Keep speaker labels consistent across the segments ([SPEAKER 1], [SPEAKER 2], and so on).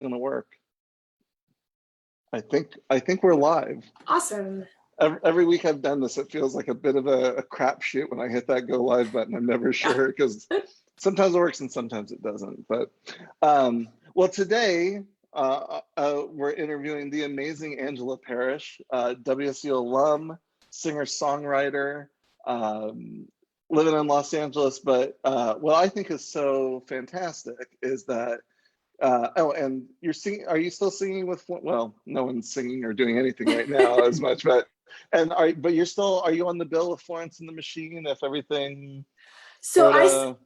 [SPEAKER 1] gonna work. I think we're live.
[SPEAKER 2] Awesome.
[SPEAKER 1] Every week I've done this, it feels like a bit of a crapshoot when I hit that go live button. I'm never
[SPEAKER 2] Yeah.
[SPEAKER 1] sure because sometimes it works and sometimes it doesn't. But well, today we're interviewing the amazing Angela Parrish, WSU alum, singer-songwriter, living in Los Angeles. But what I think is so fantastic is that oh, and you're singing. Are you still singing with? Well, no one's singing or doing anything right now as much, but you're still. Are you on the bill with Florence and the Machine? If everything
[SPEAKER 2] So
[SPEAKER 1] sort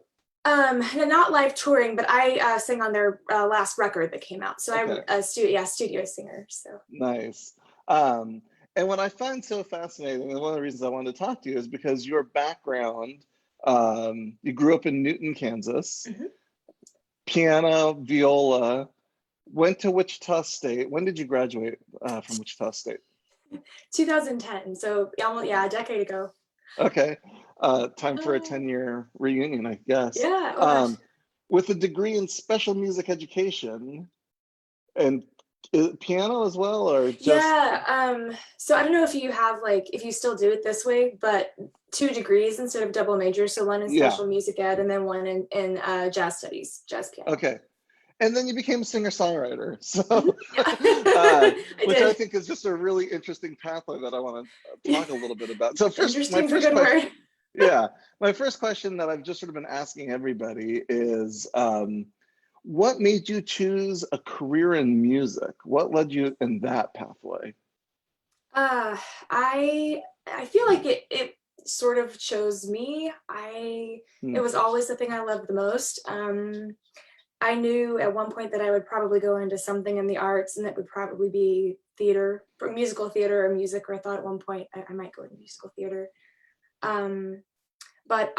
[SPEAKER 2] I,
[SPEAKER 1] of
[SPEAKER 2] not live touring, but I sang on their last record that came out. So I'm
[SPEAKER 1] okay,
[SPEAKER 2] a studio singer. So
[SPEAKER 1] nice. Um, and what I find so fascinating, and one of the reasons I wanted to talk to you is because your background. You grew up in Newton, Kansas.
[SPEAKER 2] Mhm.
[SPEAKER 1] Piano, viola. Went to Wichita State. When did you graduate from Wichita State?
[SPEAKER 2] 2010. So almost, yeah, a decade ago.
[SPEAKER 1] Okay. Time for a 10-year reunion, I guess.
[SPEAKER 2] Yeah. Oh gosh.
[SPEAKER 1] With a degree in special music education and piano as well, or just
[SPEAKER 2] Yeah. So I don't know if you have if you still do it this way, but 2 degrees instead of double major. So one in
[SPEAKER 1] yeah.
[SPEAKER 2] special music ed and then one in jazz studies, jazz piano.
[SPEAKER 1] Okay. And then you became a singer-songwriter.
[SPEAKER 2] Mhm.
[SPEAKER 1] So,
[SPEAKER 2] Yeah. I
[SPEAKER 1] which I
[SPEAKER 2] did.
[SPEAKER 1] think is just a really interesting pathway that I want to talk a little bit about. So first, my
[SPEAKER 2] Interesting's a
[SPEAKER 1] first
[SPEAKER 2] good word.
[SPEAKER 1] question, yeah, my first question that I've just sort of been asking everybody is, what made you choose a career in music? What led you in that pathway?
[SPEAKER 2] Uh, I feel like it sort of chose me. It
[SPEAKER 1] Hmm.
[SPEAKER 2] was always the thing I loved the most. I knew at one point that I would probably go into something in the arts, and that would probably be theater, or musical theater or music. Or I thought at one point I might go into musical theater. Um, but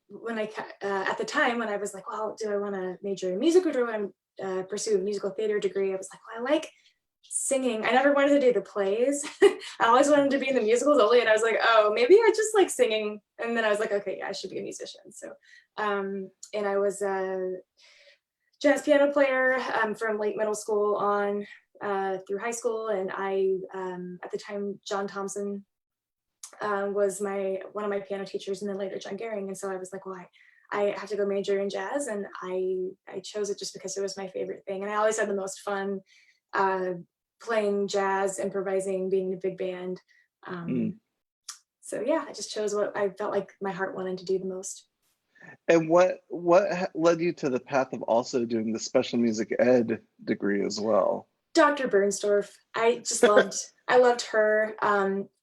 [SPEAKER 2] when I at the time when I was like, well, do I want to major in music or do I want to pursue a musical theater degree? I was like, well, I like singing. I never wanted to do the plays. I always wanted to be in the musicals only. And I was like, oh, maybe I just like singing. And then I was like, okay, yeah, I should be a musician. So, and I was a jazz piano player from late middle school on through high school. And at the time, John Thompson was one of my piano teachers, and then later John Gehring. And so I was like, well, I have to go major in jazz, and I chose it just because it was my favorite thing. And I always had the most fun uh, playing jazz, improvising, being in a big band.
[SPEAKER 1] Hmm.
[SPEAKER 2] So yeah, I just chose what I felt like my heart wanted to do the most.
[SPEAKER 1] And what led you to the path of also doing the special music ed degree as well?
[SPEAKER 2] Dr. Bernstorff. I loved her.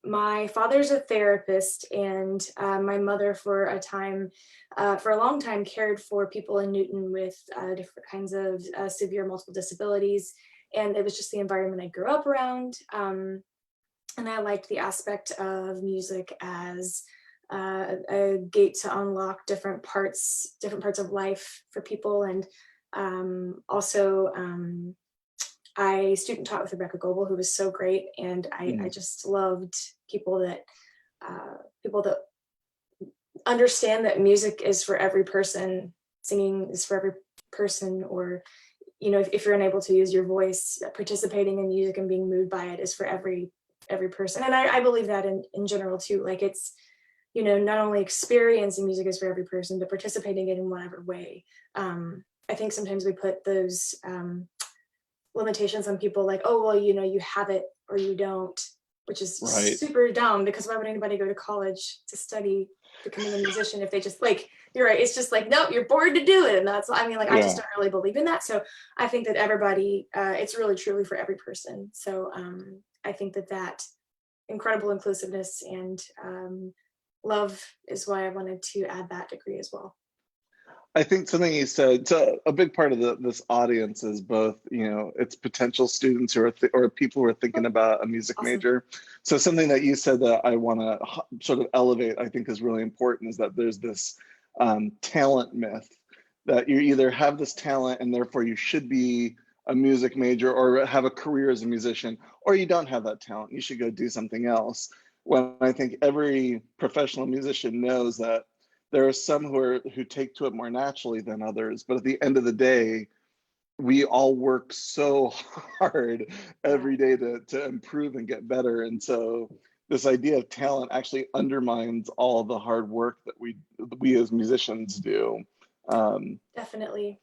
[SPEAKER 2] My father's a therapist, and my mother for a long time cared for people in Newton with different kinds of severe multiple disabilities. And it was just the environment I grew up around. And I liked the aspect of music as a gate to unlock different parts of life for people. And also, I student taught with Rebecca Goebel, who was so great, and I
[SPEAKER 1] Mm,
[SPEAKER 2] just loved people that understand that music is for every person, singing is for every person, or if you're unable to use your voice, participating in music and being moved by it is for every person. And I believe that in general too. Like it's not only experiencing music is for every person, but participating in whatever way. I think sometimes we put those limitations on people like, oh, well, you have it or you don't, which is
[SPEAKER 1] right.
[SPEAKER 2] super dumb, because why would anybody go to college to study becoming a musician if they just like, you're right, it's just like, nope, you're bored to do it. And that's, I mean, like, I just
[SPEAKER 1] Yeah.
[SPEAKER 2] don't really believe in that. So I think that everybody, it's really truly for every person. So I think that incredible inclusiveness and love is why I wanted to add that degree as well.
[SPEAKER 1] I think something you said, so a big part of this audience is both, it's potential students who are or people who are thinking
[SPEAKER 2] Oh,
[SPEAKER 1] about a music
[SPEAKER 2] awesome.
[SPEAKER 1] major. So something that you said that I want to sort of elevate, I think is really important, is that there's this talent myth that you either have this talent and therefore you should be a music major or have a career as a musician, or you don't have that talent, you should go do something else. When I think every professional musician knows that there are some who take to it more naturally than others, but at the end of the day, we all work so hard every day to improve and get better. And so this idea of talent actually undermines all the hard work that we as musicians do.
[SPEAKER 2] Definitely.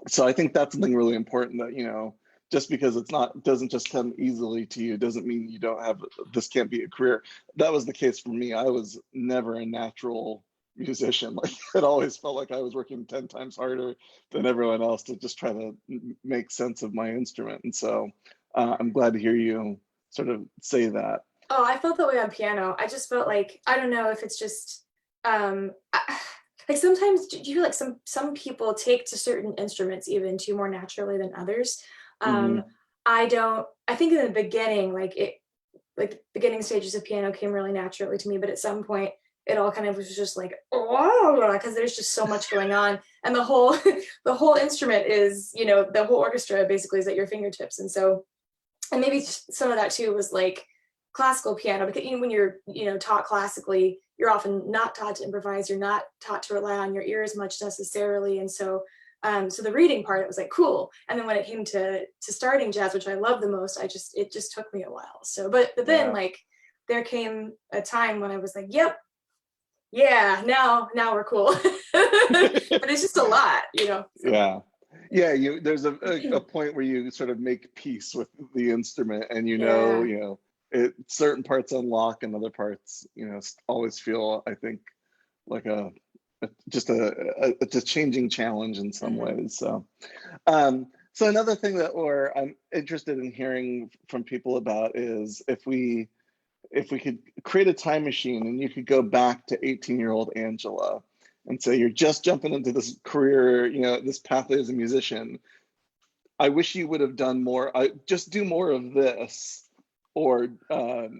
[SPEAKER 1] So I think that's something really important, that, you know, just because it's not, doesn't just come easily to you, doesn't mean you don't have, this can't be a career. That was the case for me. I was never a natural musician. Like, it always felt like I was working 10 times harder than everyone else to just try to make sense of my instrument. And so I'm glad to hear you sort of say that.
[SPEAKER 2] Oh, I felt that way on piano. I just felt like, I don't know if it's just like sometimes do you feel like some people take to certain instruments even too more naturally than others. Um,
[SPEAKER 1] Hmm.
[SPEAKER 2] I think in the beginning, like the beginning stages of piano came really naturally to me, but at some point it all kind of was just like, oh, because there's just so much going on. And the whole the whole instrument is, you know, the whole orchestra basically is at your fingertips. And so, and maybe some of that too was like classical piano, because even when you're, you know, taught classically, you're often not taught to improvise, you're not taught to rely on your ears much necessarily. And so so the reading part, it was like cool. And then when it came to starting jazz, which I love the most, it just took me a while. So but then
[SPEAKER 1] Yeah.
[SPEAKER 2] like there came a time when I was like, yep, yeah, now we're cool. But it's just a lot, you know. So
[SPEAKER 1] Yeah. Yeah, there's a point where you sort of make peace with the instrument, and
[SPEAKER 2] yeah.
[SPEAKER 1] you know, certain parts unlock and other parts, you know, always feel, I think, like just it's a changing challenge in some
[SPEAKER 2] Hmm.
[SPEAKER 1] ways. So so another thing that I'm interested in hearing from people about is if we could create a time machine and you could go back to 18-year-old Angela and say, you're just jumping into this career, you know, this pathway as a musician. I wish you would have done more. I just do more of this. Or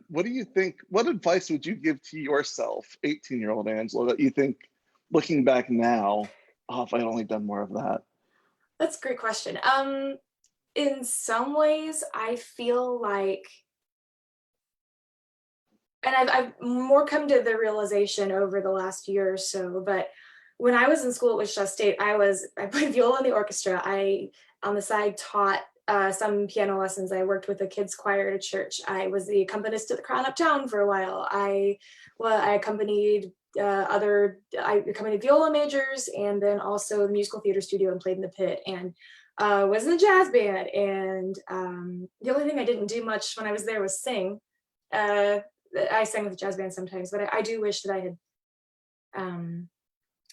[SPEAKER 1] what do you think? What advice would you give to yourself, 18-year-old Angela, that you think, looking back now, oh, if I'd only done more of that?
[SPEAKER 2] That's a great question. In some ways, I feel like, and I've more come to the realization over the last year or so, but when I was in school at Wichita State, I played viola in the orchestra. I on the side taught some piano lessons. I worked with a kids choir at a church. I was the accompanist at the Crown Uptown for a while. I accompanied I accompanied viola majors, and then also the musical theater studio and played in the pit, and was in the jazz band. And the only thing I didn't do much when I was there was sing. Uh, I sang with the jazz band sometimes, but I do wish that um,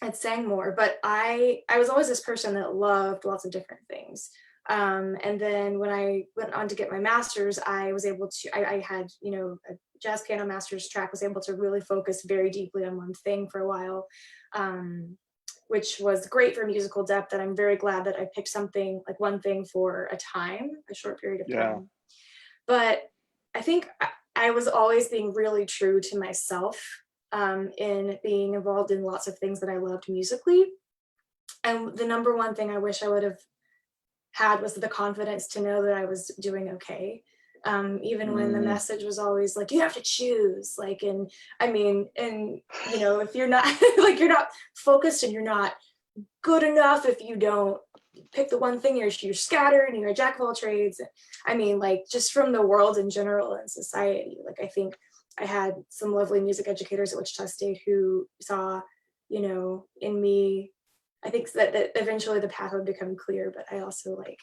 [SPEAKER 2] I'd sang more. But I was always this person that loved lots of different things. And then when I went on to get my master's, I was able to. I had, you know, a jazz piano master's track. Was able to really focus very deeply on one thing for a while, which was great for musical depth. And I'm very glad that I picked something like one thing for a short period of
[SPEAKER 1] Yeah.
[SPEAKER 2] time. But I think I was always being really true to myself in being involved in lots of things that I loved musically. And the number one thing I wish I would have had was the confidence to know that I was doing okay. Even when the
[SPEAKER 1] Mm,
[SPEAKER 2] message was always like, you have to choose, like, and I mean, and you know, if you're not like, you're not focused and you're not good enough if you don't pick the one thing, you're scattered and you're a jack of all trades. I mean, like, just from the world in general and society, like, I think I had some lovely music educators at Wichita State who saw, you know, in me, I think that eventually the path would become clear. But I also like,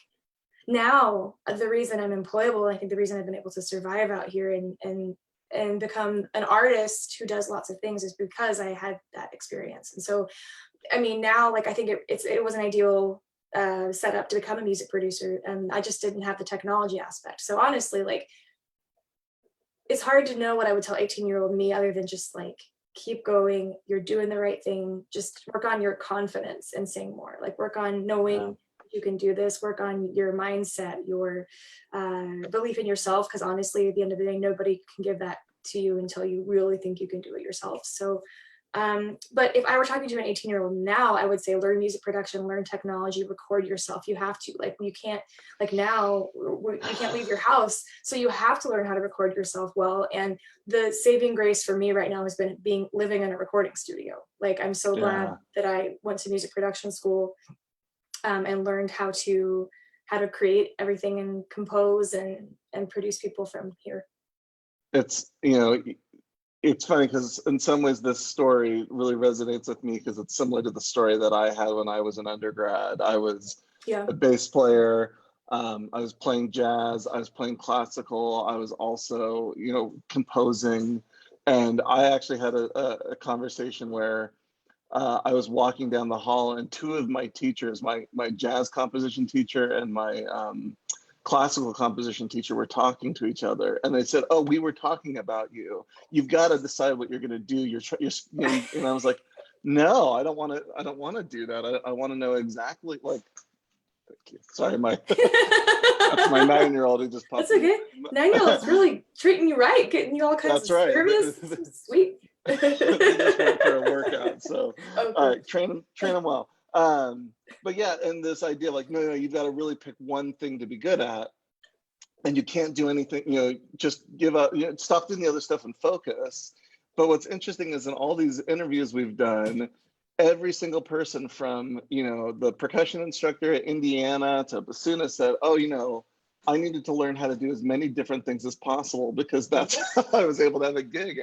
[SPEAKER 2] now the reason I'm employable, I think the reason I've been able to survive out here and become an artist who does lots of things is because I had that experience. And so I mean, now, like, I think it was an ideal setup to become a music producer, and I just didn't have the technology aspect. So honestly, like, it's hard to know what I would tell 18-year-old me other than just like, keep going. You're doing the right thing. Just work on your confidence and sing more. Like, work on
[SPEAKER 1] yeah.
[SPEAKER 2] knowing you can do this. Work on your mindset, your belief in yourself. Because honestly, at the end of the day, nobody can give that to you until you really think you can do it yourself. So but if I were talking to an 18-year-old now, I would say learn music production, learn technology, record yourself. You have to, like, you can't, like, now you can't leave your house. So you have to learn how to record yourself well. And the saving grace for me right now has been living in a recording studio. Like, I'm so glad
[SPEAKER 1] Yeah.
[SPEAKER 2] that I went to music production school and learned how to how to create everything and compose and produce people from here.
[SPEAKER 1] It's, you know, it's funny because in some ways this story really resonates with me because it's similar to the story that I had when I was an undergrad. I was
[SPEAKER 2] Yeah.
[SPEAKER 1] a bass player. I was playing jazz. I was playing classical. I was also, you know, composing. And I actually had a conversation where I was walking down the hall and two of my teachers, my jazz composition teacher and my classical composition teacher were talking to each other, and they said, "Oh, we were talking about you. You've got to decide what you're going to do. You're," and I was like, "No, I don't want to. I don't want to do that. I want to know exactly like." Thank you. Sorry, that's my 9-year-old who just popped.
[SPEAKER 2] That's okay. 9-year-old's really treating you right, getting you all kinds
[SPEAKER 1] That's
[SPEAKER 2] of
[SPEAKER 1] right.
[SPEAKER 2] service. Sweet.
[SPEAKER 1] They just went for a workout, so
[SPEAKER 2] Okay.
[SPEAKER 1] all right, train them well. But yeah, and this idea like, no, you've got to really pick one thing to be good at, and you can't do anything, you know, just give up, you know, stop doing the other stuff and focus. But what's interesting is in all these interviews we've done, every single person from, you know, the percussion instructor at Indiana to bassoonist said, oh, you know, I needed to learn how to do as many different things as possible because that's how I was able to have a gig.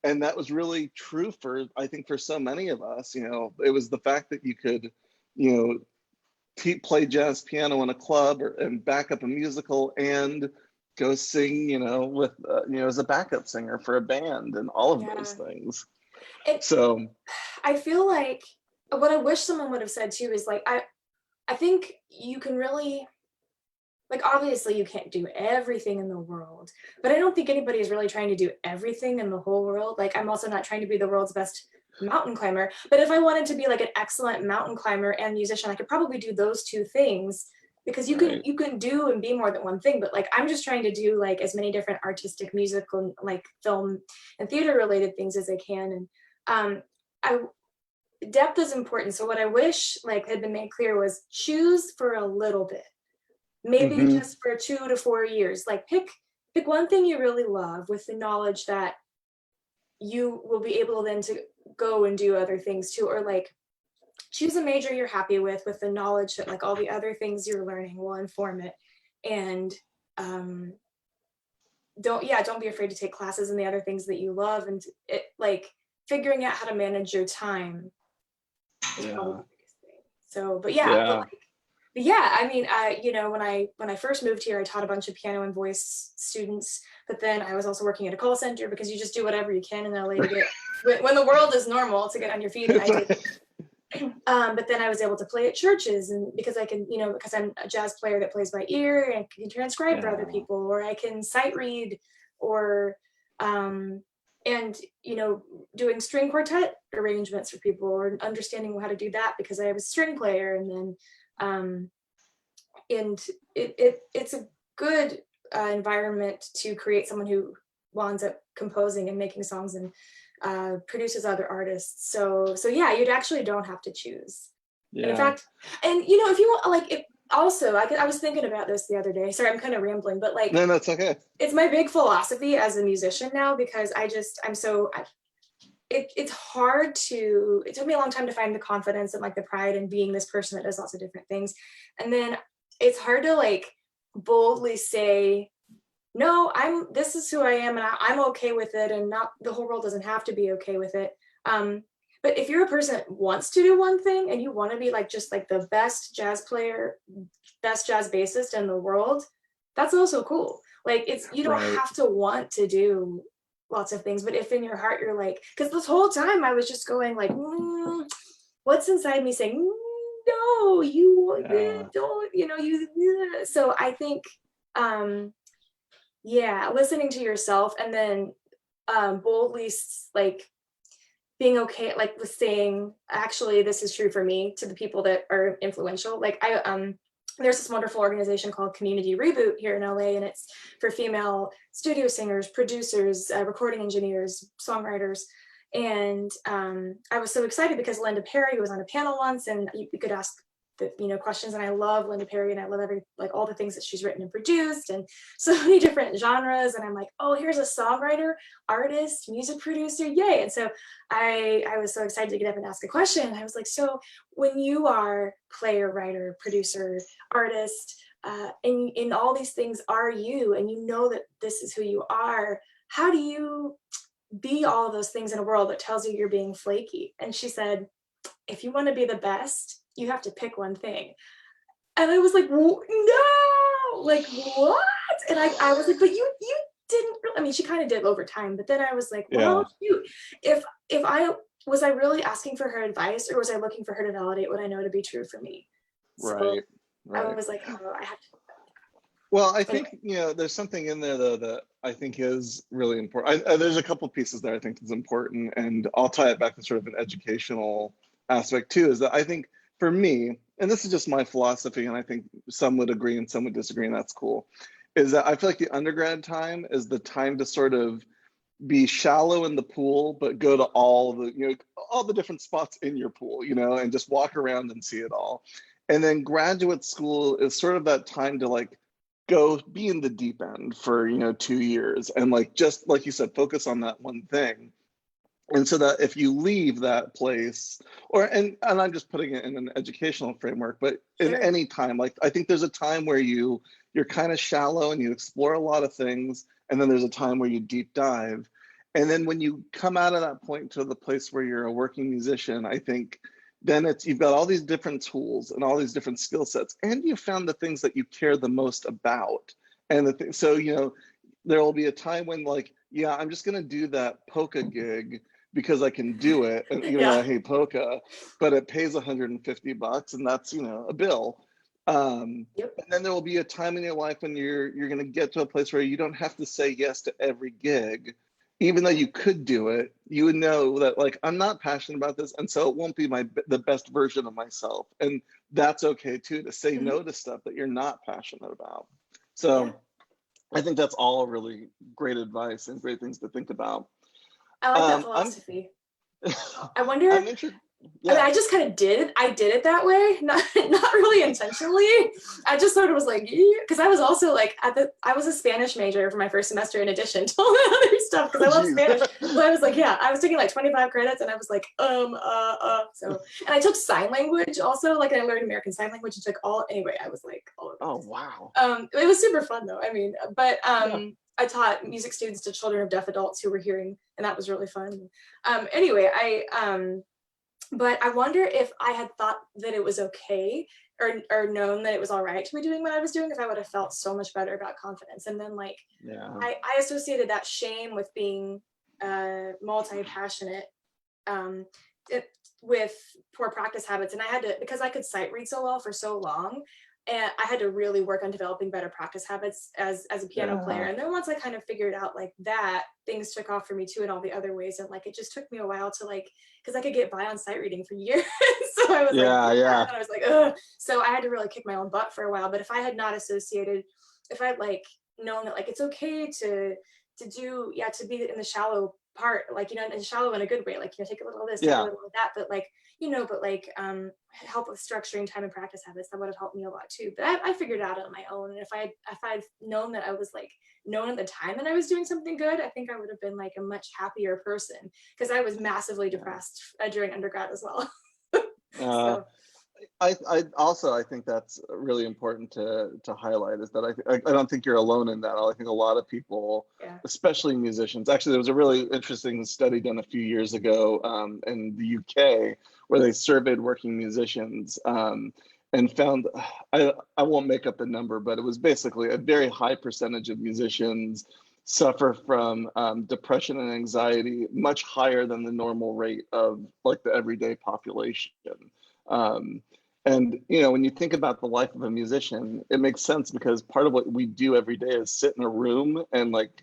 [SPEAKER 1] And that was really true for, I think, for so many of us. You know, it was the fact that you could, you know, play jazz piano in a club and back up a musical and go sing, you know, with, you know, as a backup singer for a band and all of those things. So
[SPEAKER 2] I feel like what I wish someone would have said too is like, I think you can really, like, obviously you can't do everything in the world, but I don't think anybody is really trying to do everything in the whole world. Like, I'm also not trying to be the world's best mountain climber, but if I wanted to be like an excellent mountain climber and musician, I could probably do those two things because you can do and be more than one thing. But like, I'm just trying to do like as many different artistic, musical, like film and theater related things as I can. And depth is important. So what I wish like had been made clear was choose for a little bit, maybe just for 2 to 4 years. Like pick one thing you really love with the knowledge that you will be able then to go and do other things too, or like choose a major you're happy with the knowledge that like all the other things you're learning will inform it. And don't be afraid to take classes in the other things that you love, and it like figuring out how to manage your time is probably the biggest thing. So but yeah, I mean, you know, when I first moved here, I taught a bunch of piano and voice students, but then I was also working at a call center because you just do whatever you can in LA to get when the world is normal to get on your feet. And I did. But then I was able to play at churches, and because I can, you know, because I'm a jazz player that plays by ear and can transcribe for other people, or I can sight read, or and you know, doing string quartet arrangements for people, or understanding how to do that because I was a string player. And then and it's a good environment to create someone who winds up composing and making songs and produces other artists. So yeah, you'd actually don't have to choose. And in fact, and you know, if you want, like, if also I was thinking about this the other day. Sorry, I'm kind of rambling, but like,
[SPEAKER 1] no, it's okay.
[SPEAKER 2] It's my big philosophy as a musician now, because it's hard to, it took me a long time to find the confidence and like the pride in being this person that does lots of different things. And then it's hard to like boldly say, no, this is who I am and I'm okay with it, and not the whole world doesn't have to be okay with it. But if you're a person that wants to do one thing and you want to be like just like the best jazz player, best jazz bassist in the world, that's also cool. Like you don't have to want to do lots of things, but if in your heart you're like, because this whole time I was just going like, what's inside me saying, no, you don't, you know, you. So I think, listening to yourself, and then boldly like being okay, like with saying, actually, this is true for me, to the people that are influential. Like there's this wonderful organization called Community Reboot here in LA, and it's for female studio singers, producers, recording engineers, songwriters. And I was so excited because Linda Perry was on a panel once, and you could ask the, you know, questions. And I love Linda Perry, and I love all the things that she's written and produced, and so many different genres. And I'm like, oh, here's a songwriter, artist, music producer, yay! And so I was so excited to get up and ask a question. I was like, so when you are player, writer, producer, artist, and all these things are you, and you know that this is who you are. How do you be all of those things in a world that tells you you're being flaky? And she said, if you want to be the best, you have to pick one thing. And I was like, no, like what? And I was like, but you didn't really, I mean, she kind of did over time, but then I was like, well, shoot, if I was, I really asking for her advice, or was I looking for her to validate what I know to be true for me? So I was like, oh, I have to.
[SPEAKER 1] Well, I think, there's something in there though that I think is really important. There's a couple pieces there I think is important, and I'll tie it back to sort of an educational aspect too, is that I think for me, and this is just my philosophy, and I think some would agree and some would disagree, and that's cool, is that I feel like the undergrad time is the time to sort of be shallow in the pool, but go to all the different spots in your pool, and just walk around and see it all. And then graduate school is sort of that time to like go be in the deep end for 2 years, and like, just like you said, focus on that one thing. And so that if you leave that place, and I'm just putting it in an educational framework, but in any time, like I think there's a time where you're kind of shallow and you explore a lot of things, and then there's a time where you deep dive. And then when you come out of that point to the place where you're a working musician, I think then you've got all these different tools and all these different skill sets, and you found the things that you care the most about. And so there will be a time when like, yeah, I'm just going to do that polka gig because I can do it, and I hate polka, but it pays $150, and that's a bill. And then there will be a time in your life when you're going to get to a place where you don't have to say yes to every gig, even though you could do it. You would know that like, I'm not passionate about this, and so it won't be the best version of myself, and that's okay too, to say no to stuff that you're not passionate about. So I think that's all really great advice and great things to think about.
[SPEAKER 2] I like that philosophy. I wonder.
[SPEAKER 1] I'm interested.
[SPEAKER 2] I mean, I just kind of did it that way, not really intentionally. I just sort of was like, because I was also like I was a Spanish major for my first semester in addition to all the other stuff, because I love Spanish. So I was like, I was taking like 25 credits, and I was like, so, and I took sign language also, like I learned American Sign Language and took I was like all over.
[SPEAKER 1] Oh wow.
[SPEAKER 2] It was super fun though. I mean, but I taught music students to children of deaf adults who were hearing, and that was really fun. Anyway, but I wonder if I had thought that it was okay, or known that it was all right to be doing what I was doing, if I would have felt so much better about confidence. And then like, I associated that shame with being multi-passionate with poor practice habits. And I had to, because I could sight read so well for so long, and I had to really work on developing better practice habits as a piano player. And then once I kind of figured out like that, things took off for me too in all the other ways. And like, it just took me a while to like, because I could get by on sight reading for years. So I was and I was like, ugh. So I had to really kick my own butt for a while. But if I had not associated, if I'd like known that like, it's okay to do, to be in the shallow part, like, and shallow in a good way, like, take a little of this, take a little of that, but like, help with structuring time and practice habits, that would have helped me a lot too. But I figured it out on my own. And if I'd known that I was like known at the time that I was doing something good, I think I would have been like a much happier person, because I was massively depressed during undergrad as well. So.
[SPEAKER 1] I think that's really important to highlight, is that I don't think you're alone in that. I think a lot of people, especially musicians, actually there was a really interesting study done a few years ago in the UK, where they surveyed working musicians and found, I won't make up the number, but it was basically a very high percentage of musicians suffer from depression and anxiety, much higher than the normal rate of like the everyday population. And when you think about the life of a musician, it makes sense, because part of what we do every day is sit in a room and like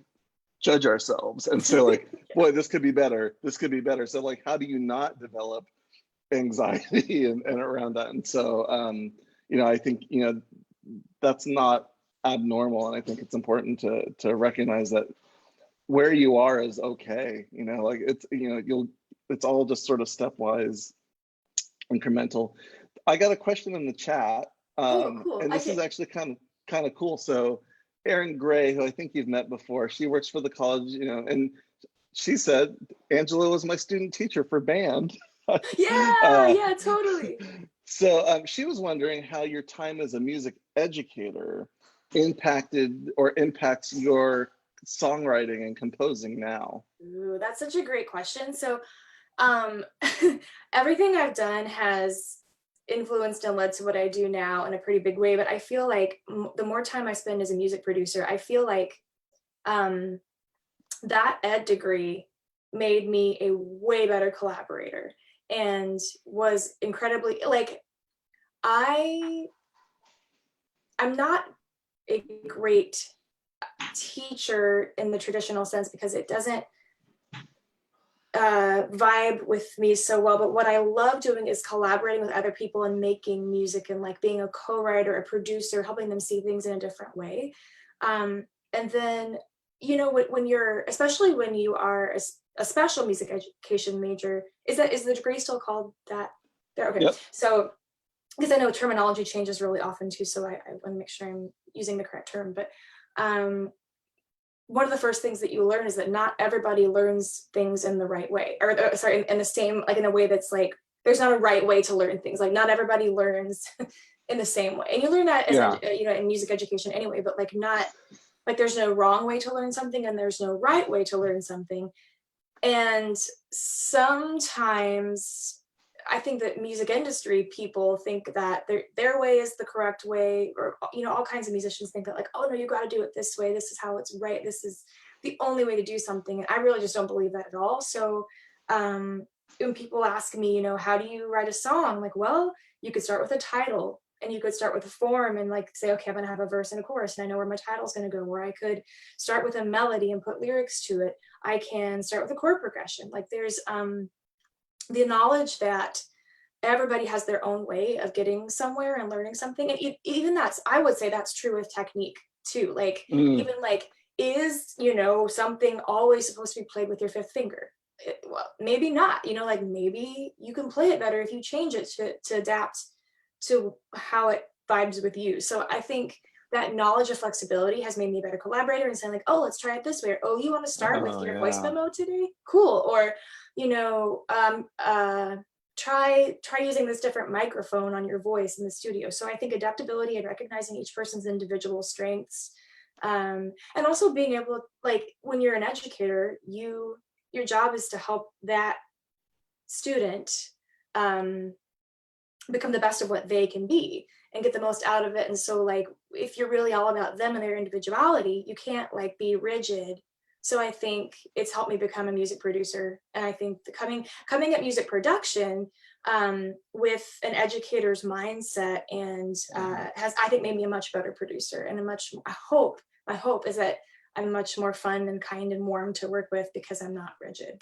[SPEAKER 1] judge ourselves and say like, boy, this could be better, this could be better. So like, how do you not develop anxiety and around that? And so I think that's not abnormal, and I think it's important to recognize that where you are is okay. Like it's it's all just sort of stepwise, incremental. I got a question in the chat,
[SPEAKER 2] cool.
[SPEAKER 1] And this is actually kind of cool. So Erin Gray, who I think you've met before, she works for the college, and she said, Angela was my student teacher for band.
[SPEAKER 2] Yeah, totally.
[SPEAKER 1] So she was wondering how your time as a music educator impacted or impacts your songwriting and composing now?
[SPEAKER 2] Ooh, that's such a great question. So um, everything I've done has influenced and led to what I do now in a pretty big way. But I feel like the more time I spend as a music producer, I feel like um, that ed degree made me a way better collaborator and was incredibly like I I'm not a great teacher in the traditional sense because it doesn't vibe with me so well. But what I love doing is collaborating with other people and making music and like being a co-writer, a producer, helping them see things in a different way. And then, you know, when you're, especially when you are a special music education major, is the degree still called that? There, okay.
[SPEAKER 1] Yep.
[SPEAKER 2] So, because I know terminology changes really often too, so I want to make sure I'm using the correct term. But one of the first things that you learn is that not everybody learns things in the right way, or sorry, in the same, like in a way that's like, there's not a right way to learn things. Like not everybody learns in the same way. And you learn that as you know, in music education anyway, but like not, like there's no wrong way to learn something and there's no right way to learn something. And sometimes I think that music industry people think that their way is the correct way, or you know, all kinds of musicians think that like, oh no, you got to do it this way. This is how it's right. This is the only way to do something. And I really just don't believe that at all. So when people ask me, you know, how do you write a song? Like, well, you could start with a title and you could start with a form and like say, okay, I'm gonna have a verse and a chorus and I know where my title's gonna go. Or I could start with a melody and put lyrics to it. I can start with a chord progression. Like there's the knowledge that everybody has their own way of getting somewhere and learning something. And even that's, I would say that's true with technique too. Like even like, is, you know, something always supposed to be played with your fifth finger? Well, maybe not, you know, like maybe you can play it better if you change it to adapt to how it vibes with you. So I think that knowledge of flexibility has made me a better collaborator and saying like, oh, let's try it this way. Or, oh, you want to start with your voice memo today? Cool. Or, you know, try using this different microphone on your voice in the studio. So I think adaptability and recognizing each person's individual strengths, and also being able, like when you're an educator, your job is to help that student become the best of what they can be and get the most out of it. And so like if you're really all about them and their individuality, you can't like be rigid. So I think it's helped me become a music producer. And I think coming at music production with an educator's mindset and has, I think, made me a much better producer and my hope is that I'm much more fun and kind and warm to work with because I'm not rigid.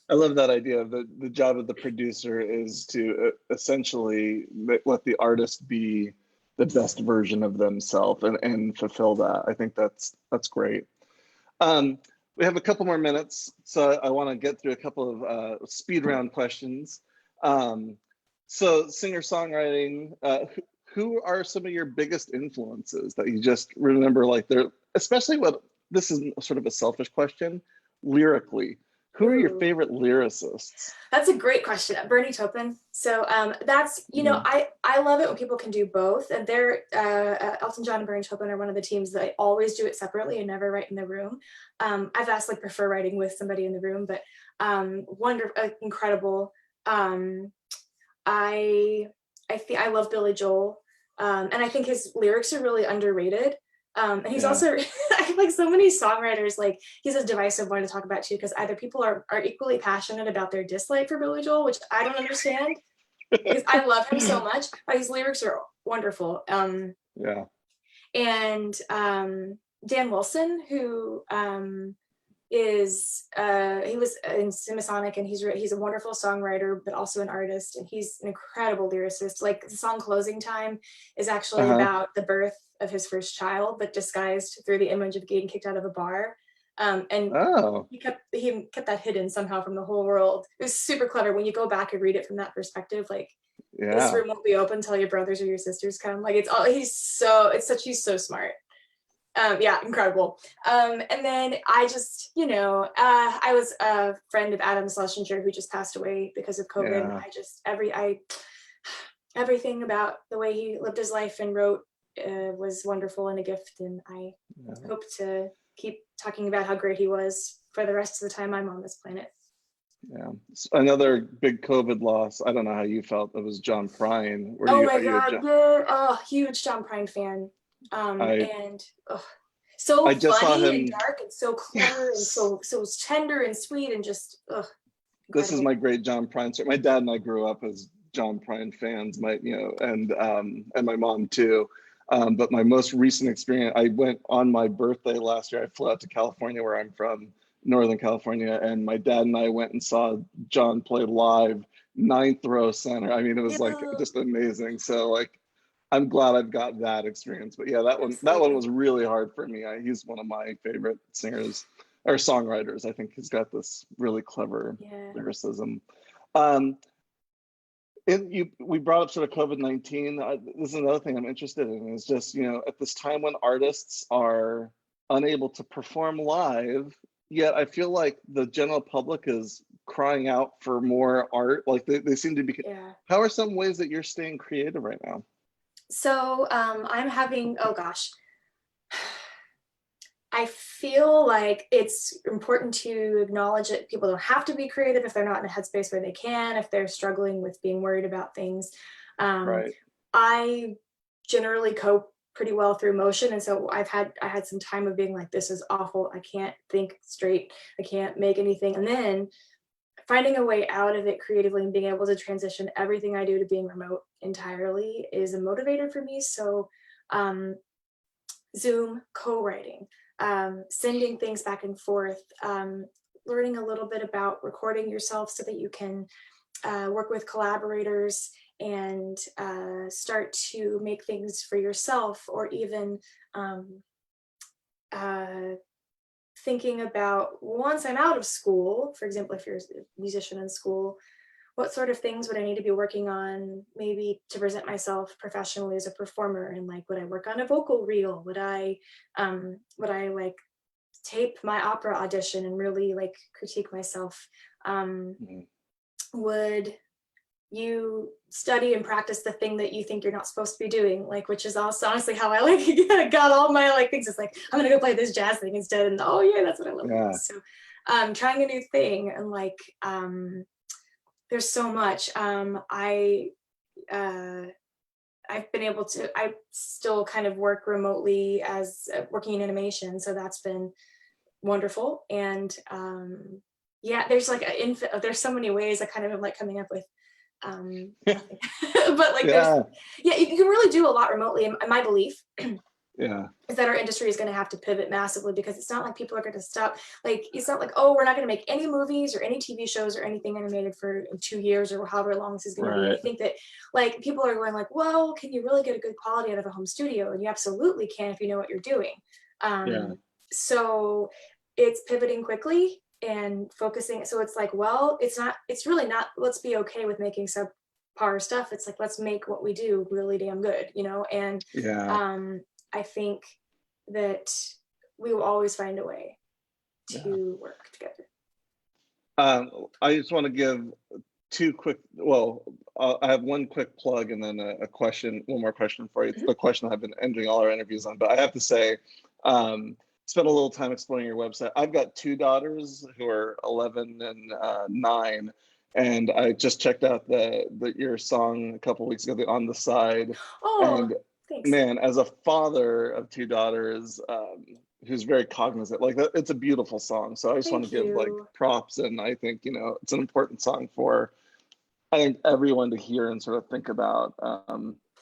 [SPEAKER 1] I love that idea. The job of the producer is to essentially let the artist be the best version of themselves and fulfill that. I think that's great. We have a couple more minutes, so I want to get through a couple of speed round questions. So singer-songwriting, who are some of your biggest influences that you just remember, like they're, especially this is sort of a selfish question, lyrically, who are your favorite lyricists?
[SPEAKER 2] That's a great question. Bernie Taupin. So that's, you know, I love it when people can do both. And they're, Elton John and Bernie Taupin are one of the teams that I always do it separately and never write in the room. I've asked like prefer writing with somebody in the room, but wonderful, incredible. I think I love Billy Joel. And I think his lyrics are really underrated. And he's also, I feel like so many songwriters, like he's a divisive one to talk about too, because either people are equally passionate about their dislike for Billy Joel, which I don't understand, because I love him so much, but his lyrics are wonderful. And Dan Wilson, who he was in Semisonic, and he's a wonderful songwriter but also an artist, and he's an incredible lyricist. Like the song Closing Time is actually about the birth of his first child, but disguised through the image of getting kicked out of a bar. And he kept that hidden somehow from the whole world. It was super clever when you go back and read it from that perspective. Like this room won't be open until your brothers or your sisters come. Like he's so smart. Incredible. And then I just, you know, I was a friend of Adam Schlesinger, who just passed away because of COVID. I just everything about the way he lived his life and wrote was wonderful and a gift, and I hope to keep talking about how great he was for the rest of the time I'm on this planet.
[SPEAKER 1] Yeah. Another big COVID loss. I don't know how you felt. It was John Prine.
[SPEAKER 2] Oh my God, yeah. Oh, huge John Prine fan. And so
[SPEAKER 1] I just saw
[SPEAKER 2] funny
[SPEAKER 1] him.
[SPEAKER 2] and dark and so clever and so tender and sweet and just incredible.
[SPEAKER 1] This is my great John Prine story. My dad and I grew up as John Prine fans. And my mom too. But my most recent experience, I went on my birthday last year. I flew out to California, where I'm from, Northern California, and my dad and I went and saw John play live, 9th row center. I mean, it was like just amazing. So like, I'm glad I've got that experience. But yeah, that one was really hard for me. He's one of my favorite singers or songwriters. I think he's got this really clever lyricism. We brought up sort of COVID-19. This is another thing I'm interested in, is just, at this time when artists are unable to perform live, yet I feel like the general public is crying out for more art. Like they seem to be. How are some ways that you're staying creative right now?
[SPEAKER 2] So I'm having, oh gosh, I feel like it's important to acknowledge that people don't have to be creative if they're not in a headspace where they can, if they're struggling with being worried about things.
[SPEAKER 1] Right.
[SPEAKER 2] I generally cope pretty well through emotion. And so I had some time of being like, this is awful. I can't think straight. I can't make anything. And then finding a way out of it creatively and being able to transition everything I do to being remote entirely is a motivator for me. So Zoom, co-writing, sending things back and forth, learning a little bit about recording yourself so that you can work with collaborators and start to make things for yourself, or even thinking about, once I'm out of school, for example, if you're a musician in school, what sort of things would I need to be working on, maybe to present myself professionally as a performer? And like, would I work on a vocal reel? Would I like tape my opera audition and really like critique myself? Would you study and practice the thing that you think you're not supposed to be doing, like, which is also honestly how I like got all my like things. It's like, I'm gonna go play this jazz thing instead, and oh yeah, that's what I love. So trying a new thing, and like there's so much. I've been able to, I still kind of work remotely as working in animation, so that's been wonderful. And yeah, there's like there's so many ways I kind of am like coming up with nothing. But like you can really do a lot remotely, and my belief is that our industry is going to have to pivot massively, because it's not like people are going to stop. Like, it's not like, oh, we're not going to make any movies or any TV shows or anything animated for 2 years or however long this is going to be. I think that like people are going like, well, can you really get a good quality out of a home studio? And you absolutely can if you know what you're doing. So it's pivoting quickly and focusing. So it's like, well, it's really not, let's be okay with making subpar stuff. It's like, let's make what we do really damn good, And I think that we will always find a way to work together.
[SPEAKER 1] I just want to give I have one quick plug and then one more question for you. It's the question I've been ending all our interviews on, but I have to say, spent a little time exploring your website. I've got 2 daughters who are 11 and 9. And I just checked out your song a couple weeks ago, On the Side. And thanks. Man, as a father of 2 daughters, who's very cognizant, like it's a beautiful song. So I just want to give like props, and I think it's an important song for I think everyone to hear and sort of think about.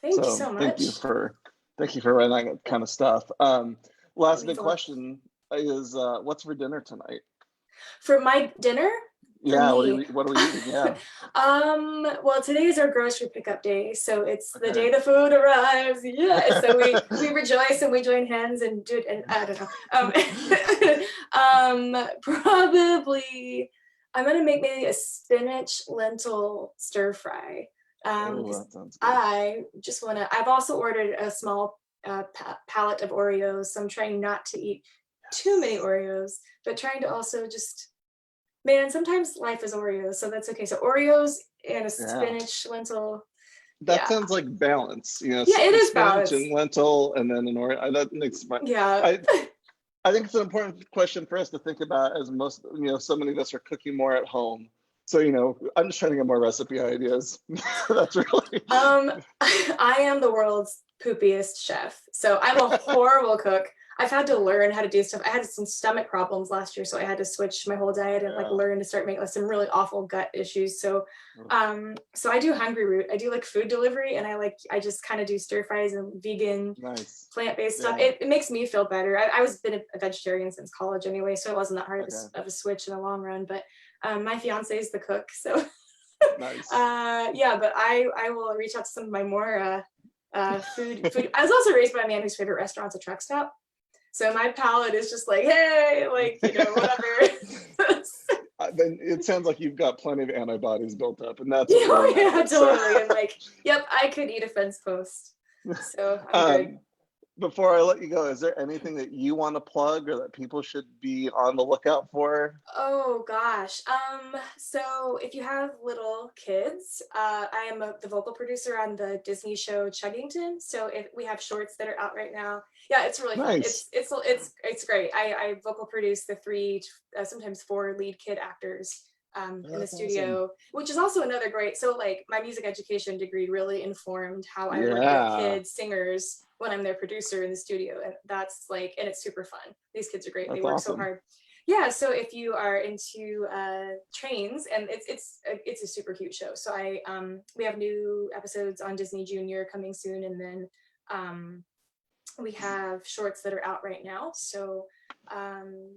[SPEAKER 2] Thank you so much.
[SPEAKER 1] Thank you for writing that kind of stuff. Last big question is, what's for dinner tonight?
[SPEAKER 2] For my dinner?
[SPEAKER 1] Yeah, what are we eating? Yeah.
[SPEAKER 2] Well, today is our grocery pickup day, so it's the day the food arrives. Yeah, so we rejoice and we join hands and do it. And I don't know. Probably I'm gonna make maybe a spinach lentil stir fry.
[SPEAKER 1] That sounds good.
[SPEAKER 2] I've also ordered a small pallet of Oreos, so I'm trying not to eat too many Oreos, but trying to also just. Man, sometimes life is Oreos, so that's okay. So Oreos and a spinach lentil
[SPEAKER 1] that
[SPEAKER 2] Yeah.
[SPEAKER 1] sounds like balance, you know,
[SPEAKER 2] Yeah, it is
[SPEAKER 1] spinach
[SPEAKER 2] balance.
[SPEAKER 1] and lentil, and then that makes my,
[SPEAKER 2] Yeah.
[SPEAKER 1] I, I think it's an important question for us to think about, as most, you know, so many of us are cooking more at home. So, you know, I'm just trying to get more recipe ideas. That's really.
[SPEAKER 2] I am the world's poopiest chef. So I'm a horrible cook. I've had to learn how to do stuff. I had some stomach problems last year, so I had to switch my whole diet and like learn to start making like some really awful gut issues. So so I do Hungry Root. I do like food delivery, and I just kind of do stir fries and vegan,
[SPEAKER 1] Nice.
[SPEAKER 2] plant-based stuff. It makes me feel better. I was been a vegetarian since college anyway, so it wasn't that hard of a switch in the long run. But my fiance is the cook, so
[SPEAKER 1] Nice.
[SPEAKER 2] yeah, but I will reach out to some of my more food. I was also raised by a man whose favorite restaurant's a truck stop, so my palate is just like, hey, like, you know, whatever.
[SPEAKER 1] Then it sounds like you've got plenty of antibodies built up, and that's
[SPEAKER 2] Yeah,
[SPEAKER 1] what really matters.
[SPEAKER 2] totally. And like, yep, I could eat a fence post, so I'm good.
[SPEAKER 1] Before I let you go, is there anything that you want to plug or that people should be on the lookout for?
[SPEAKER 2] Oh gosh. So if you have little kids, I am the vocal producer on the Disney show Chuggington. So if we have shorts that are out right now, yeah, it's really fun.
[SPEAKER 1] Nice.
[SPEAKER 2] It's great. I vocal produce the 3, sometimes 4 lead kid actors in the studio, awesome. Which is also another great. So like my music education degree really informed how I work with kids, singers, when I'm their producer in the studio, and that's like, and it's super fun. These kids are great. They work awesome. So hard. Yeah, so if you are into trains, and it's a super cute show. So we have new episodes on Disney Junior coming soon, and then we have shorts that are out right now. So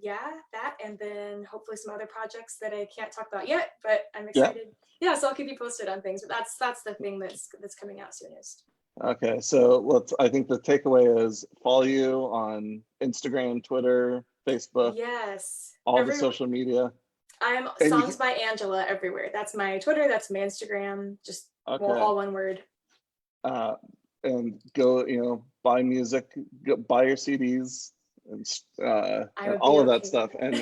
[SPEAKER 2] yeah, that, and then hopefully some other projects that I can't talk about yet, but I'm excited. Yeah, so I'll keep you posted on things. But that's the thing that's coming out soonest.
[SPEAKER 1] Okay, so I think the takeaway is follow you on Instagram, Twitter, Facebook.
[SPEAKER 2] Yes.
[SPEAKER 1] All the social media.
[SPEAKER 2] I'm Songs by Angela everywhere. That's my Twitter, that's my Instagram, just all one word.
[SPEAKER 1] And go, you know, buy music, buy your CDs, and all of that stuff. And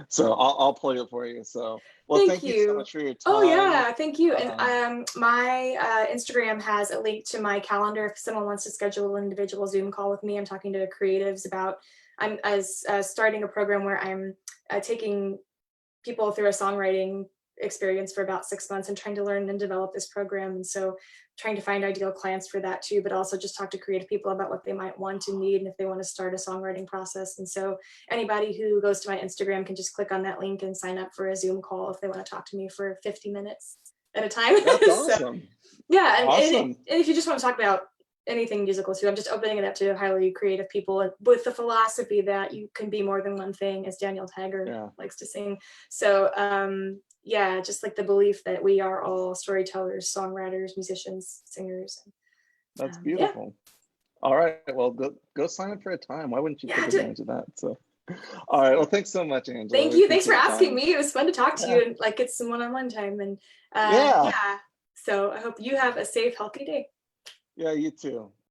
[SPEAKER 1] so I'll play it for you. So thank you so much for your time.
[SPEAKER 2] Oh yeah, thank you. And my Instagram has a link to my calendar if someone wants to schedule an individual Zoom call with me. I'm talking to creatives about, I'm starting a program where I'm taking people through a songwriting experience for about 6 months and trying to learn and develop this program. And so trying to find ideal clients for that too, but also just talk to creative people about what they might want and need and if they want to start a songwriting process. And so anybody who goes to my Instagram can just click on that link and sign up for a Zoom call if they want to talk to me for 50 minutes at a time.
[SPEAKER 1] That's awesome.
[SPEAKER 2] Yeah, and if you just want to talk about anything musical too, I'm just opening it up to highly creative people with the philosophy that you can be more than one thing, as Daniel Taggart likes to sing. So yeah, just like the belief that we are all storytellers, songwriters, musicians, singers.
[SPEAKER 1] That's beautiful. Yeah. All right, well, go sign up for a time. Why wouldn't you take advantage of that? So, all right, well, thanks so much, Angela.
[SPEAKER 2] Thank you. Thanks for asking me. It was fun to talk to you and like get some one-on-one time. And yeah, so I hope you have a safe, healthy day.
[SPEAKER 1] Yeah, you too.